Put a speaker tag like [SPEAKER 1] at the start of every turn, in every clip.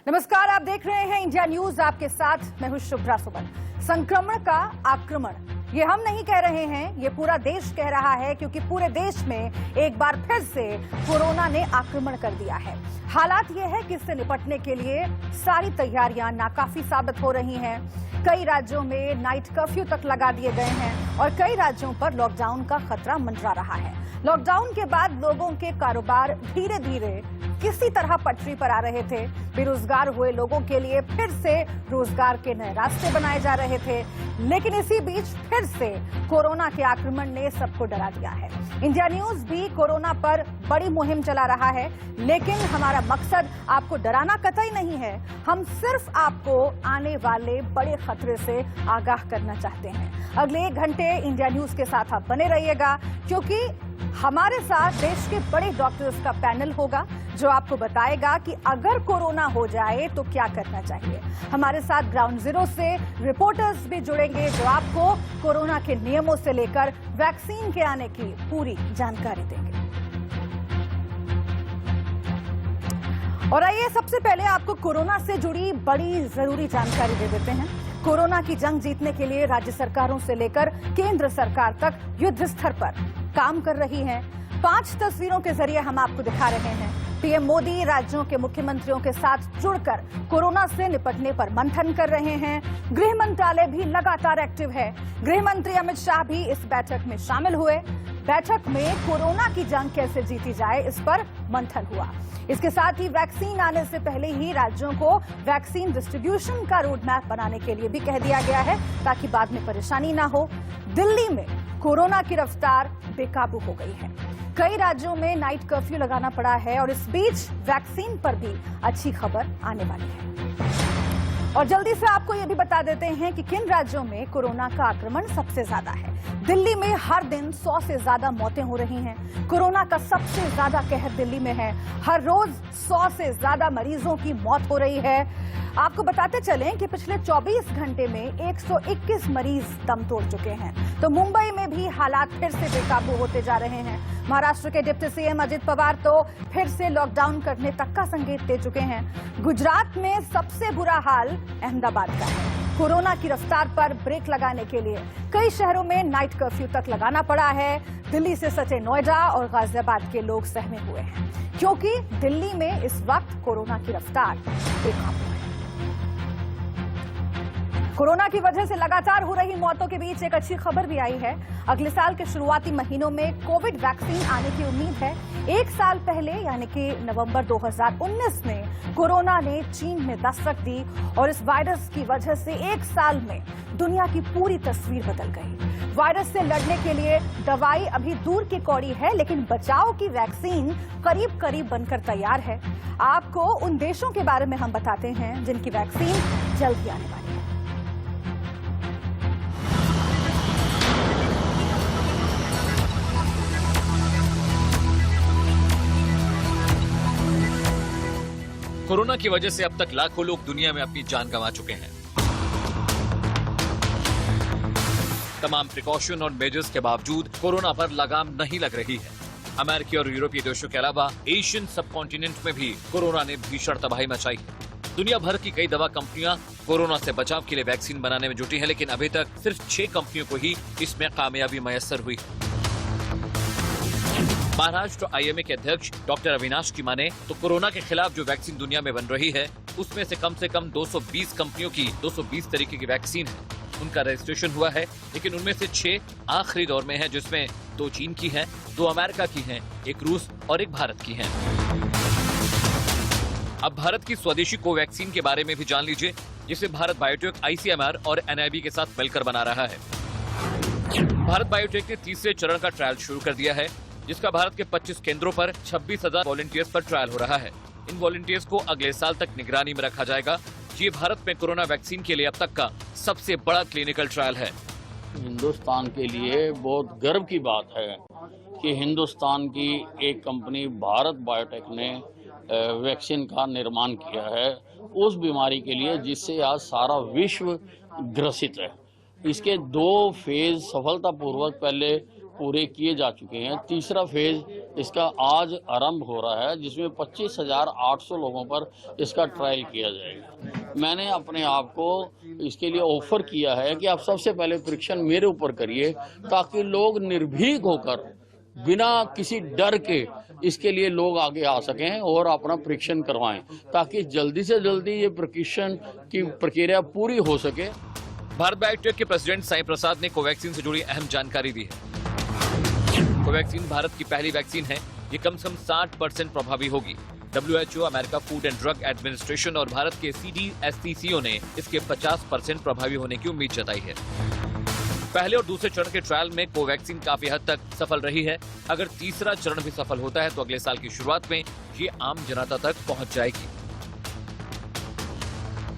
[SPEAKER 1] नमस्कार, आप देख रहे हैं इंडिया न्यूज। आपके साथ मैं हूं शुभ्रा सुमन। संक्रमण का आक्रमण ये हम नहीं कह रहे हैं, ये पूरा देश कह रहा है, क्योंकि पूरे देश में एक बार फिर से कोरोना ने आक्रमण कर दिया है। हालात ये है कि इससे निपटने के लिए सारी तैयारियां नाकाफी साबित हो रही हैं। कई राज्यों में नाइट कर्फ्यू तक लगा दिए गए हैं और कई राज्यों पर लॉकडाउन का खतरा मंडरा रहा है। लॉकडाउन के बाद लोगों के कारोबार धीरे धीरे किसी तरह पटरी पर आ रहे थे। बेरोजगार हुए लोगों के लिए फिर से रोजगार के नए रास्ते बनाए जा रहे थे, लेकिन इसी बीच फिर से कोरोना के आक्रमण ने सबको डरा दिया है। इंडिया न्यूज भी कोरोना पर बड़ी मुहिम चला रहा है, लेकिन हमारा मकसद आपको डराना कतई नहीं है। हम सिर्फ आपको आने वाले बड़े खतरे से आगाह करना चाहते हैं। अगले 1 घंटे इंडिया न्यूज के साथ आप बने रहिएगा, क्योंकि हमारे साथ देश के बड़े डॉक्टर्स का पैनल होगा जो आपको बताएगा कि अगर कोरोना हो जाए तो क्या करना चाहिए। हमारे साथ ग्राउंड जीरो से रिपोर्टर्स भी जुड़ेंगे जो आपको कोरोना के नियमों से लेकर वैक्सीन के आने की पूरी जानकारी देंगे। और आइए सबसे पहले आपको कोरोना से जुड़ी बड़ी जरूरी जानकारी दे देते हैं। कोरोना की जंग जीतने के लिए राज्य सरकारों से लेकर केंद्र सरकार तक युद्ध स्तर पर काम कर रही है। 5 तस्वीरों के जरिए हम आपको दिखा रहे हैं। पीएम मोदी राज्यों के मुख्यमंत्रियों के साथ जुड़कर कोरोना से निपटने पर मंथन कर रहे हैं। गृह मंत्रालय भी लगातार एक्टिव है। गृह मंत्री अमित शाह भी इस बैठक में शामिल हुए। बैठक में कोरोना की जंग कैसे जीती जाए, इस पर मंथन हुआ। इसके साथ ही वैक्सीन आने से पहले ही राज्यों को वैक्सीन डिस्ट्रीब्यूशन का रोड मैप बनाने के लिए भी कह दिया गया है, ताकि बाद में परेशानी ना हो। दिल्ली में कोरोना की रफ्तार बेकाबू हो गई है। कई राज्यों में नाइट कर्फ्यू लगाना पड़ा है और इस बीच वैक्सीन पर भी अच्छी खबर आने वाली है। और जल्दी से आपको ये भी बता देते हैं कि किन राज्यों में कोरोना का आक्रमण सबसे ज्यादा है। दिल्ली में हर दिन 100 से ज्यादा मौतें हो रही हैं। कोरोना का सबसे ज्यादा कहर दिल्ली में है। हर रोज 100 से ज्यादा मरीजों की मौत हो रही है। आपको बताते चलें कि पिछले 24 घंटे में 121 मरीज दम तोड़ चुके हैं। तो मुंबई में भी हालात फिर से बेकाबू होते जा रहे हैं। महाराष्ट्र के डिप्टी सीएम अजित पवार तो फिर से लॉकडाउन करने तक का संकेत दे चुके हैं। गुजरात में सबसे बुरा हाल अहमदाबाद का है। कोरोना की रफ्तार पर ब्रेक लगाने के लिए कई शहरों में नाइट कर्फ्यू तक लगाना पड़ा है। दिल्ली से सटे नोएडा और गाजियाबाद के लोग सहमे हुए हैं, क्योंकि दिल्ली में इस वक्त कोरोना की रफ्तार बेकाबू है। कोरोना की वजह से लगातार हो रही मौतों के बीच एक अच्छी खबर भी आई है। अगले साल के शुरुआती महीनों में कोविड वैक्सीन आने की उम्मीद है। 1 साल पहले यानी कि नवंबर 2019 में कोरोना ने चीन में दस्तक दी और इस वायरस की वजह से 1 साल में दुनिया की पूरी तस्वीर बदल गई। वायरस से लड़ने के लिए दवाई अभी दूर की कौड़ी है, लेकिन बचाव की वैक्सीन करीब करीब बनकर तैयार है। आपको उन देशों के बारे में हम बताते हैं जिनकी वैक्सीन जल्द ही आने वाली है।
[SPEAKER 2] कोरोना की वजह से अब तक लाखों लोग दुनिया में अपनी जान गंवा चुके हैं। तमाम प्रिकॉशन और मेजर्स के बावजूद कोरोना पर लगाम नहीं लग रही है। अमेरिकी और यूरोपीय देशों के अलावा एशियन सब कॉन्टिनेंट में भी कोरोना ने भीषण तबाही मचाई है। दुनिया भर की कई दवा कंपनियां कोरोना से बचाव के लिए वैक्सीन बनाने में जुटी हैं, लेकिन अभी तक सिर्फ 6 कंपनियों को ही इसमें कामयाबी मयस्सर हुई। महाराष्ट्र आईएमए के अध्यक्ष डॉक्टर अविनाश की माने तो कोरोना के खिलाफ जो वैक्सीन दुनिया में बन रही है, उसमें से कम 220 कंपनियों की 220 तरीके की वैक्सीन है। उनका रजिस्ट्रेशन हुआ है, लेकिन उनमें से 6 आखिरी दौर में हैं, जिसमें 2 चीन की हैं, 2 अमेरिका की हैं, 1 रूस और 1 भारत की हैं। अब भारत की स्वदेशी कोवैक्सीन के बारे में भी जान लीजिए, जिसे भारत बायोटेक आईसीएमआर और एनआईबी के साथ मिलकर बना रहा है। भारत बायोटेक ने तीसरे चरण का ट्रायल शुरू कर दिया है, जिसका भारत के 25 केंद्रों पर 26,000 वॉलंटियर्स पर ट्रायल हो रहा है। इन वॉलंटियर्स को अगले साल तक निगरानी में रखा जाएगा। ये भारत में कोरोना वैक्सीन के लिए अब तक का सबसे बड़ा क्लिनिकल ट्रायल है।
[SPEAKER 3] हिंदुस्तान के लिए बहुत गर्व की बात है कि हिंदुस्तान की एक कंपनी भारत बायोटेक ने वैक्सीन का निर्माण किया है उस बीमारी के लिए जिससे आज सारा विश्व ग्रसित है। इसके 2 फेज सफलतापूर्वक पहले पूरे किए जा चुके हैं। तीसरा फेज इसका आज आरंभ हो रहा है, जिसमें 25,800 लोगों पर इसका ट्रायल किया जाएगा। मैंने अपने आप को इसके लिए ऑफर किया है कि आप सबसे पहले परीक्षण मेरे ऊपर करिए, ताकि लोग निर्भीक होकर बिना किसी डर के इसके लिए लोग आगे आ सकें और अपना परीक्षण करवाएं, ताकि जल्दी से जल्दी ये परीक्षण की प्रक्रिया पूरी हो सके।
[SPEAKER 2] भारत बायोटेक के प्रेसिडेंट साई प्रसाद ने कोवैक्सीन से जुड़ी अहम जानकारी दी है। कोवैक्सीन भारत की पहली वैक्सीन है। ये कम से कम 60% प्रभावी होगी। WHO, America food and drug administration और भारत के CDSCO ने इसके 50% प्रभावी होने की उम्मीद जताई है। पहले और दूसरे चरण के ट्रायल में कोवैक्सीन काफी हद तक सफल रही है। अगर तीसरा चरण भी सफल होता है तो अगले साल की शुरुआत में ये आम जनता तक पहुंच जाएगी।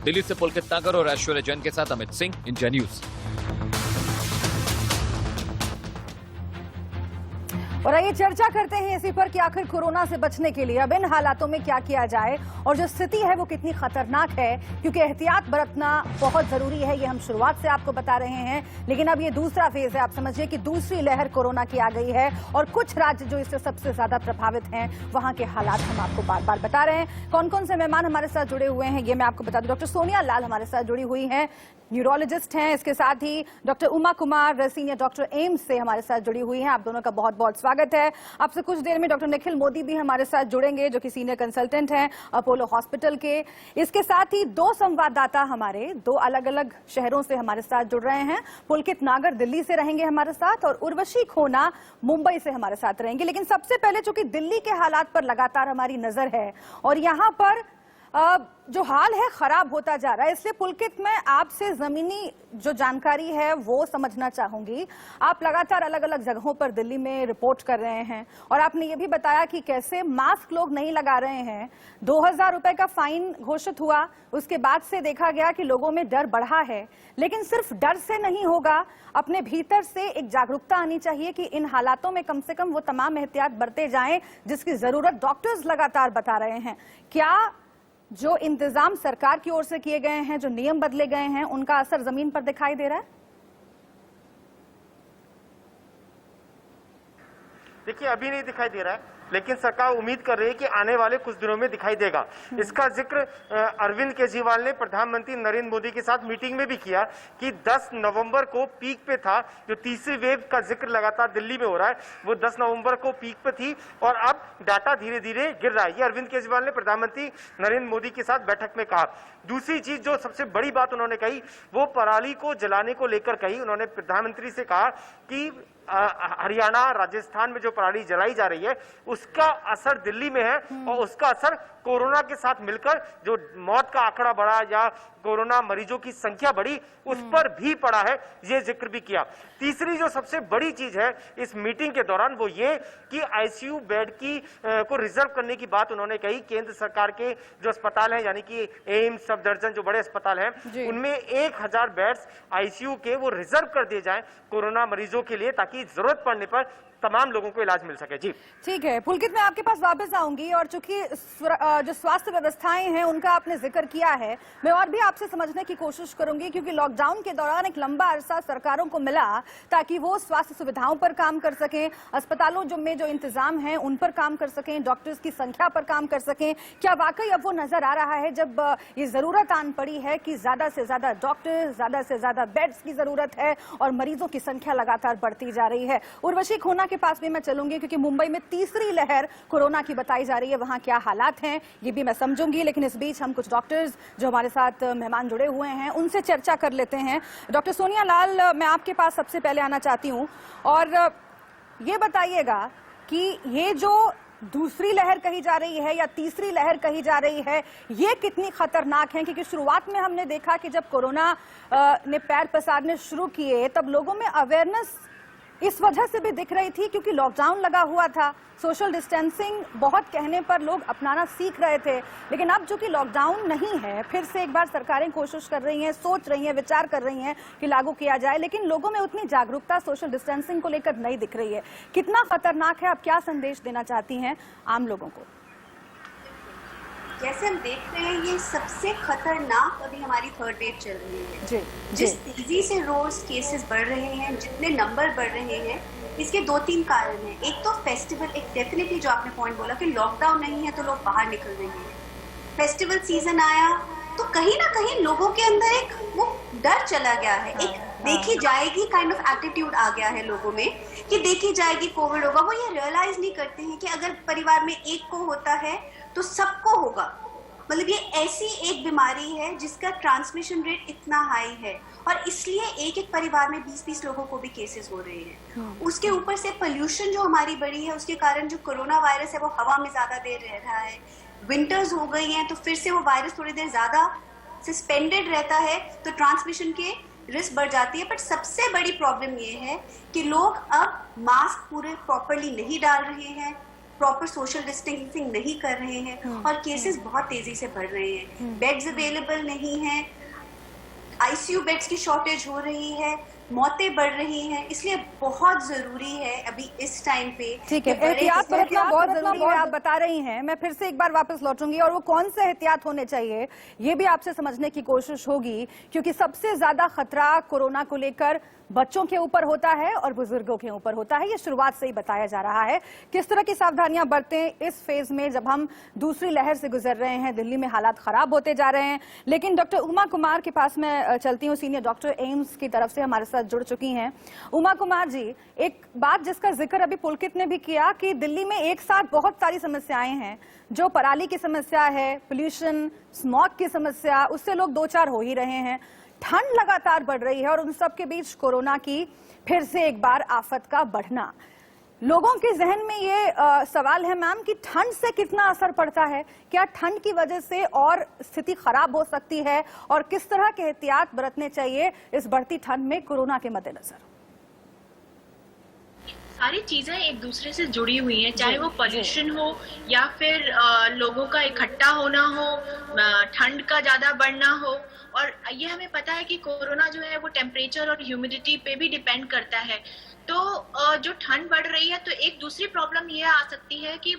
[SPEAKER 2] दिल्ली से पुलकित नागर और ऐश्वर्या जैन के साथ अमित सिंह, इंडिया न्यूज।
[SPEAKER 1] और आइए चर्चा करते हैं इसी पर कि आखिर कोरोना से बचने के लिए अब इन हालातों में क्या किया जाए और जो स्थिति है वो कितनी खतरनाक है, क्योंकि एहतियात बरतना बहुत जरूरी है। ये हम शुरुआत से आपको बता रहे हैं, लेकिन अब ये दूसरा फेज है। आप समझिए कि दूसरी लहर कोरोना की आ गई है और कुछ राज्य जो इससे सबसे ज्यादा प्रभावित हैं, वहां के हालात हम आपको बार बार बता रहे हैं। कौन कौन से मेहमान हमारे साथ जुड़े हुए हैं ये मैं आपको बता दूं। डॉक्टर सोनिया लाल हमारे साथ जुड़ी हुई हैं, न्यूरोलॉजिस्ट हैं। इसके साथ ही doctor Uma Kumar, senior doctor AIIMS से हमारे साथ जुड़ी हुई हैं। आप दोनों का बहुत बहुत स्वागत है। आपसे कुछ देर में डॉक्टर निखिल मोदी भी हमारे साथ जुड़ेंगे, जो कि सीनियर कंसल्टेंट हैं अपोलो हॉस्पिटल के। इसके साथ ही दो संवाददाता हमारे दो अलग अलग शहरों से हमारे साथ जुड़ रहे हैं। पुलकित नागर दिल्ली से रहेंगे हमारे साथ और उर्वशी खोना मुंबई से हमारे साथ रहेंगे। लेकिन सबसे पहले चूंकि दिल्ली के हालात पर लगातार हमारी नजर है और यहां पर जो हाल है खराब होता जा रहा है, इसलिए पुलकित मैं आपसे जमीनी जो जानकारी है वो समझना चाहूंगी। आप लगातार अलग अलग जगहों पर दिल्ली में रिपोर्ट कर रहे हैं और आपने ये भी बताया कि कैसे मास्क लोग नहीं लगा रहे हैं। 2000 रुपए का फाइन घोषित हुआ, उसके बाद से देखा गया कि लोगों में डर बढ़ा है। लेकिन सिर्फ डर से नहीं होगा, अपने भीतर से एक जागरूकता आनी चाहिए कि इन हालातों में कम से कम वो तमाम एहतियात बरते जाएं जिसकी जरूरत डॉक्टर्स लगातार बता रहे हैं। क्या जो इंतजाम सरकार की ओर से किए गए हैं, जो नियम बदले गए हैं, उनका असर जमीन पर दिखाई दे रहा है?
[SPEAKER 4] देखिए, अभी नहीं दिखाई दे रहा है, लेकिन सरकार उम्मीद कर रही है कि आने वाले कुछ दिनों में दिखाई देगा। इसका जिक्र अरविंद केजरीवाल ने प्रधानमंत्री नरेंद्र मोदी के साथ मीटिंग में भी किया कि 10 नवंबर को पीक पे था। जो तीसरी वेव का जिक्र लगातार दिल्ली में हो रहा है, वो 10 नवंबर को पीक पे थी और अब डाटा धीरे धीरे गिर रहा है। ये अरविंद केजरीवाल ने प्रधानमंत्री नरेंद्र मोदी के साथ बैठक में कहा। दूसरी चीज जो सबसे बड़ी बात उन्होंने कही, वो पराली को जलाने को लेकर कही। उन्होंने प्रधानमंत्री से कहा कि हरियाणा, राजस्थान में जो पराली जलाई जा रही है उसका असर दिल्ली में है और उसका असर कोरोना के साथ मिलकर जो मौत का आंकड़ा बढ़ा या कोरोना मरीजों की संख्या बढ़ी उस पर भी पड़ा है। ये जिक्र भी किया। तीसरी जो सबसे बड़ी चीज है इस मीटिंग के दौरान वो ये कि आईसीयू बेड की को रिजर्व करने की बात उन्होंने कही। केंद्र सरकार के जो अस्पताल हैं, यानी कि एम्स, सफदरजंग जो बड़े अस्पताल हैं, उनमें 1000 बेड्स आईसीयू के वो रिजर्व कर दिए जाएं कोरोना मरीजों के लिए, ताकि जरूरत पड़ने पर तमाम लोगों को इलाज मिल सके। जी
[SPEAKER 1] ठीक है पुलकित, मैं आपके पास वापस आऊंगी और चूंकि जो स्वास्थ्य व्यवस्थाएं हैं उनका आपने जिक्र किया है, मैं और भी आपसे समझने की कोशिश करूंगी, क्योंकि लॉकडाउन के दौरान एक लंबा अरसा सरकारों को मिला ताकि वो स्वास्थ्य सुविधाओं पर काम कर सकें, अस्पतालों में जो इंतजाम है उन पर काम कर सकें, डॉक्टर्स की संख्या पर काम कर सकें। क्या वाकई अब वो नजर आ रहा है जब ये जरूरत आन पड़ी है कि ज्यादा से ज्यादा डॉक्टर्स, ज्यादा से ज्यादा बेड्स की जरूरत है और मरीजों की संख्या लगातार बढ़ती जा रही है? उर्वशी खोना के पास भी मैं चलूंगी, क्योंकि मुंबई में तीसरी लहर कोरोना की बताई जा रही है, वहां क्या हालात हैं ये भी मैं समझूंगी। लेकिन इस बीच हम कुछ डॉक्टर्स जो हमारे साथ मेहमान जुड़े हुए हैं उनसे चर्चा कर लेते हैं। डॉक्टर सोनिया लाल, मैं आपके पास सबसे पहले आना चाहती हूं और ये बताइएगा कि ये जो दूसरी लहर कही जा रही है या तीसरी लहर कही जा रही है, ये कितनी खतरनाक है? क्योंकि शुरुआत में हमने देखा कि जब कोरोना ने पैर पसारने शुरू किए तब लोगों में अवेयरनेस इस वजह से भी दिख रही थी क्योंकि लॉकडाउन लगा हुआ था, सोशल डिस्टेंसिंग बहुत कहने पर लोग अपनाना सीख रहे थे। लेकिन अब जो कि लॉकडाउन नहीं है, फिर से एक बार सरकारें कोशिश कर रही हैं, सोच रही हैं, विचार कर रही हैं कि लागू किया जाए, लेकिन लोगों में उतनी जागरूकता सोशल डिस्टेंसिंग को लेकर नहीं दिख रही है। कितना खतरनाक है? आप क्या संदेश देना चाहती हैं आम लोगों को?
[SPEAKER 5] जैसे हम देख रहे हैं, ये सबसे खतरनाक अभी हमारी थर्ड वेव चल रही है। जिस तेजी से रोज केसेस बढ़ रहे हैं, जितने नंबर बढ़ रहे हैं, इसके 2-3 कारण हैं। एक तो फेस्टिवल, एक डेफिनेटली जो आपने पॉइंट बोला कि लॉकडाउन नहीं है तो लोग बाहर निकल रहे हैं। फेस्टिवल सीजन आया तो कहीं ना कहीं लोगों के अंदर एक वो डर चला गया है, एक देखी जाएगी काइंड ऑफ एटीट्यूड आ गया है लोगों में कि देखी जाएगी, कोविड होगा। वो ये रियलाइज नहीं करते हैं कि अगर परिवार में एक को होता है तो सबको होगा। मतलब ये ऐसी एक बीमारी है जिसका ट्रांसमिशन रेट इतना हाई है और इसलिए एक एक परिवार में 20-20 लोगों को भी केसेस हो रहे हैं। उसके ऊपर से पोल्यूशन जो हमारी बढ़ी है उसके कारण जो कोरोना वायरस है वो हवा में ज्यादा देर रह रहा है। विंटर्स हो गई हैं तो फिर से वो वायरस थोड़ी देर ज्यादा सस्पेंडेड रहता है तो ट्रांसमिशन के रिस्क बढ़ जाती है। बट सबसे बड़ी प्रॉब्लम ये है कि लोग अब मास्क पूरे प्रॉपरली नहीं डाल रहे हैं, प्रॉपर सोशल डिस्टेंसिंग नहीं कर रहे हैं और केसेस बहुत तेजी से बढ़ रहे हैं। बेड्स अवेलेबल नहीं है, आईसीयू बेड्स की शॉर्टेज हो रही है, मौतें बढ़ रही हैं। इसलिए बहुत जरूरी है अभी इस टाइम पे।
[SPEAKER 1] ठीक है, एहतियात बरतना बहुत जरूरी है, आप बता रही हैं। मैं फिर से एक बार वापस लौटूंगी और वो कौन से एहतियात होने चाहिए ये भी आपसे समझने की कोशिश होगी, क्योंकि सबसे ज्यादा खतरा कोरोना को लेकर बच्चों के ऊपर होता है और बुजुर्गों के ऊपर होता है। ये शुरुआत से ही बताया जा रहा है। किस तरह की सावधानियां बरतें इस फेज में जब हम दूसरी लहर से गुजर रहे हैं। दिल्ली में हालात खराब होते जा रहे हैं। लेकिन डॉक्टर उमा कुमार के पास मैं चलती हूँ, सीनियर डॉक्टर एम्स की तरफ से हमारे साथ जुड़ चुकी हैं। उमा कुमार जी, एक बात जिसका जिक्र अभी पुलकित ने भी किया कि दिल्ली में एक साथ बहुत सारी समस्याएं हैं, जो पराली की समस्या है, पोल्यूशन, स्मॉग की समस्या, उससे लोग दो चार हो ही रहे हैं। ठंड लगातार बढ़ रही है और उन सब के बीच कोरोना की फिर से एक बार आफत का बढ़ना। लोगों के जहन में ये सवाल है मैम कि ठंड से कितना असर पड़ता है, क्या ठंड की वजह से और स्थिति खराब हो सकती है और किस तरह के एहतियात बरतने चाहिए इस बढ़ती ठंड में कोरोना के मद्देनजर?
[SPEAKER 6] सारी चीजें एक दूसरे से जुड़ी हुई हैं, चाहे वो पोल्यूशन हो या फिर लोगों का इकट्ठा होना हो, ठंड का ज्यादा बढ़ना हो। और ये हमें पता है कि कोरोना जो है वो टेम्परेचर और ह्यूमिडिटी पे भी डिपेंड करता है। तो जो ठंड बढ़ रही है तो एक दूसरी प्रॉब्लम ये आ सकती है कि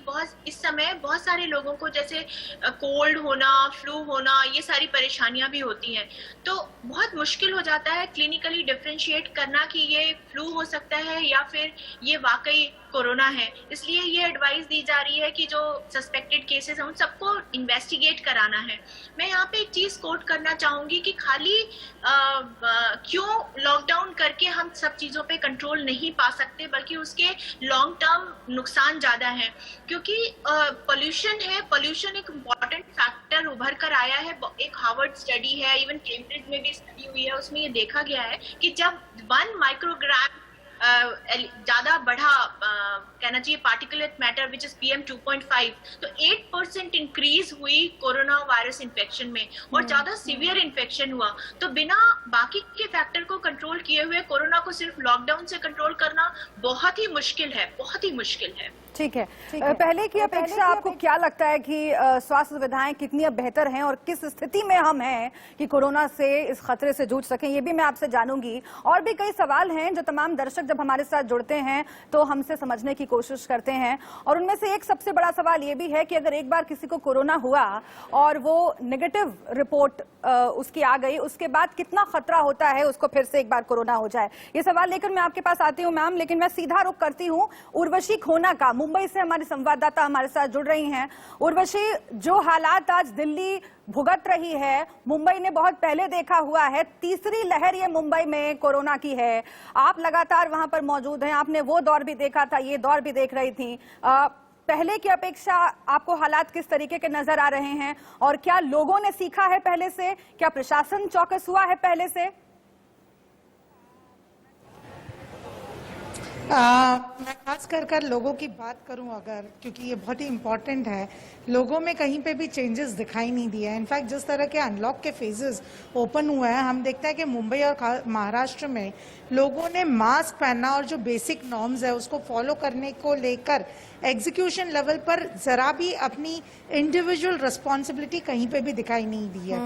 [SPEAKER 6] इस समय बहुत सारे लोगों को जैसे कोल्ड होना, फ्लू होना, ये सारी परेशानियां भी होती हैं। तो बहुत मुश्किल हो जाता है क्लिनिकली डिफरेंशिएट करना कि ये फ्लू हो सकता है या फिर ये वाकई कोरोना है। इसलिए ये एडवाइस दी जा रही है कि जो सस्पेक्टेड केसेस हैं उन सबको इन्वेस्टिगेट कराना है। मैं यहाँ पे एक चीज कोट करना चाहूंगी कि खाली क्यों लॉकडाउन करके हम सब चीजों पे कंट्रोल नहीं पा सकते, बल्कि उसके लॉन्ग टर्म नुकसान ज्यादा है। क्योंकि पोल्यूशन है, पोल्यूशन एक इम्पॉर्टेंट फैक्टर उभर कर आया है। एक हार्वर्ड स्टडी है, इवन कैम्ब्रिज में भी स्टडी हुई है, उसमें ये देखा गया है कि जब 1 माइक्रोग्राम ज्यादा बढ़ा कहना चाहिए particulate matter which is PM 2.5, तो 8% इंक्रीज हुई कोरोना वायरस इन्फेक्शन में और ज्यादा सीवियर इन्फेक्शन हुआ। तो बिना बाकी के फैक्टर को कंट्रोल किए हुए कोरोना को सिर्फ लॉकडाउन से कंट्रोल करना बहुत ही मुश्किल है, बहुत ही मुश्किल है।
[SPEAKER 1] ठीक है, पहले की अपेक्षा आपको क्या लगता है कि स्वास्थ्य सुविधाएं कितनी अब बेहतर हैं और किस स्थिति में हम हैं कि कोरोना से इस खतरे से जूझ सकें, ये भी मैं आपसे जानूंगी। और भी कई सवाल हैं जो तमाम दर्शक जब हमारे साथ जुड़ते हैं तो हमसे समझने की कोशिश करते हैं, और उनमें से एक सबसे बड़ा सवाल ये भी है कि अगर एक बार किसी को कोरोना हुआ और वो नेगेटिव रिपोर्ट उसकी आ गई, उसके बाद कितना खतरा होता है उसको फिर से एक बार कोरोना हो जाए। ये सवाल लेकर मैं आपके पास आती हूँ मैम, लेकिन मैं सीधा रुख करती हूँ उर्वशी खोना का। मुंबई से हमारी संवाददाता हमारे साथ जुड़ रही हैं। उर्वशी, जो हालात आज दिल्ली भुगत रही है, मुंबई ने बहुत पहले देखा हुआ है। तीसरी लहर ये मुंबई में कोरोना की है। आप लगातार वहां पर मौजूद हैं, आपने वो दौर भी देखा था, ये दौर भी देख रही थी। पहले की अपेक्षा आपको हालात किस तरीके के नजर आ रहे हैं और क्या लोगों ने सीखा है पहले से? क्या प्रशासन चौकस हुआ है पहले से?
[SPEAKER 7] मैं खास कर लोगों की बात करूं अगर, क्योंकि ये बहुत ही इम्पोर्टेंट है, लोगों में कहीं पे भी चेंजेस दिखाई नहीं दिया है। इनफैक्ट जिस तरह के अनलॉक के फेजेस ओपन हुए हैं, हम देखते हैं कि मुंबई और महाराष्ट्र में लोगों ने मास्क पहनना और जो बेसिक नॉर्म्स है उसको फॉलो करने को लेकर एग्जीक्यूशन लेवल पर जरा भी अपनी इंडिविजुअल रिस्पॉन्सिबिलिटी कहीं पे भी दिखाई नहीं दी है।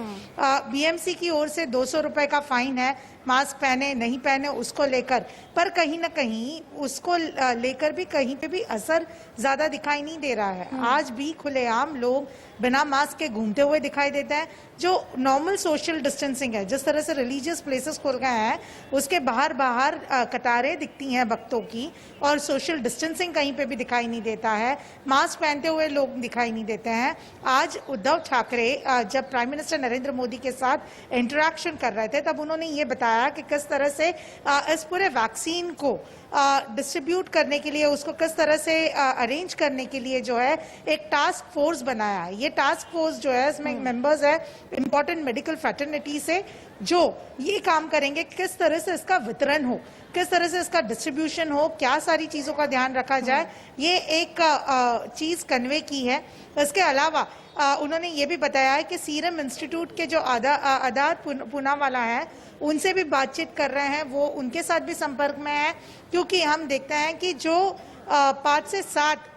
[SPEAKER 7] BMC की ओर से 200 रुपए का फाइन है मास्क पहने नहीं पहने उसको लेकर, पर कहीं ना कहीं उसको लेकर भी कहीं पे भी असर ज्यादा दिखाई नहीं दे रहा है। आज भी खुलेआम लोग बिना मास्क के घूमते हुए दिखाई देते हैं। जो नॉर्मल सोशल डिस्टेंसिंग है, जिस तरह से रिलीजियस प्लेसेस खुल गए हैं, उसके बाहर कतारें दिखती हैं भक्तों की, और सोशल डिस्टेंसिंग कहीं पे भी दिखाई नहीं देता है। मास्क पहनते हुए लोग दिखाई नहीं देते हैं। आज उद्धव ठाकरे जब प्राइम मिनिस्टर नरेंद्र मोदी के साथ इंटरेक्शन कर रहे थे, तब उन्होंने ये बताया कि किस तरह से इस पूरे वैक्सीन को डिस्ट्रीब्यूट करने के लिए, उसको किस तरह से अरेंज करने के लिए जो है एक टास्क फोर्स बनाया है। ये टास्क फोर्स जो है, इसमें मेंबर्स है इंपॉर्टेंट मेडिकल फ्रेटर्निटी से, जो ये काम करेंगे किस तरह से इसका वितरण हो, किस तरह से इसका डिस्ट्रीब्यूशन हो, क्या सारी चीजों का ध्यान रखा जाए, ये एक चीज कन्वे की है। इसके अलावा उन्होंने ये भी बताया है कि सीरम इंस्टीट्यूट के जो आधार पूनावाला है, उनसे भी बातचीत कर रहे हैं, वो उनके साथ भी संपर्क में है, क्योंकि हम देखते हैं कि जो 5 से 7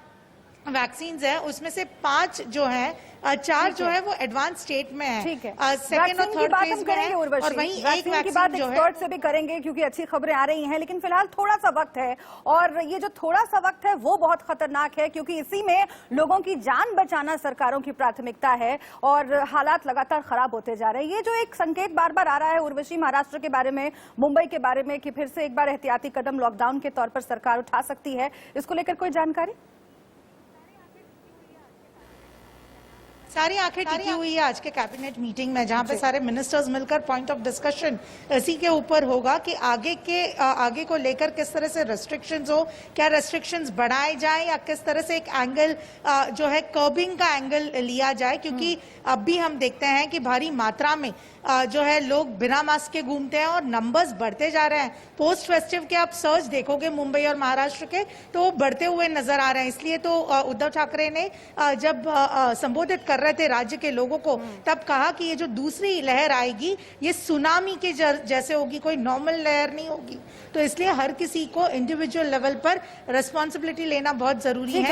[SPEAKER 7] वैक्सीन है, उसमें से 5 जो है, 4 जो है वो एडवांस स्टेट में है।
[SPEAKER 1] ठीक है,
[SPEAKER 7] सेकेंड और थर्ड फेज में है, और वहीं एक
[SPEAKER 1] वैक्सीन की बात
[SPEAKER 7] वैक्सीन जो है
[SPEAKER 1] एक्सपर्ट से भी करेंगे, क्योंकि अच्छी खबरें आ रही हैं। लेकिन फिलहाल थोड़ा सा वक्त है, और ये जो थोड़ा सा वक्त है वो बहुत खतरनाक है, क्योंकि इसी में लोगों की जान बचाना सरकारों की प्राथमिकता है, और हालात लगातार खराब होते जा रहे हैं। ये जो एक संकेत बार बार आ रहा है उर्वशी, महाराष्ट्र के बारे में, मुंबई के बारे में, कि फिर से एक बार एहतियाती कदम लॉकडाउन के तौर पर सरकार उठा सकती है, इसको लेकर कोई जानकारी?
[SPEAKER 7] सारी आंखें टिकी हुई है आज के कैबिनेट मीटिंग में, जहां पे सारे मिनिस्टर्स मिलकर पॉइंट ऑफ डिस्कशन इसी के ऊपर होगा कि आगे को लेकर किस तरह से रेस्ट्रिक्शंस हो, क्या रेस्ट्रिक्शंस बढ़ाए जाए, या किस तरह से एक एंगल जो है कर्बिंग का एंगल लिया जाए, क्योंकि अब भी हम देखते हैं कि भारी मात्रा में जो है लोग बिना मास्क के घूमते हैं, और नंबर्स बढ़ते जा रहे हैं। पोस्ट फेस्टिव के आप सर्च देखोगे मुंबई और महाराष्ट्र के, तो वो बढ़ते हुए नजर आ रहे हैं। इसलिए तो उद्धव ठाकरे ने जब संबोधित कर रहे थे राज्य के लोगों को, तब कहा कि ये जो दूसरी लहर आएगी, ये सुनामी के जैसे होगी, कोई नॉर्मल लहर नहीं होगी। तो इसलिए हर किसी को इंडिविजुअल लेवल पर रिस्पॉन्सिबिलिटी लेना बहुत जरूरी है।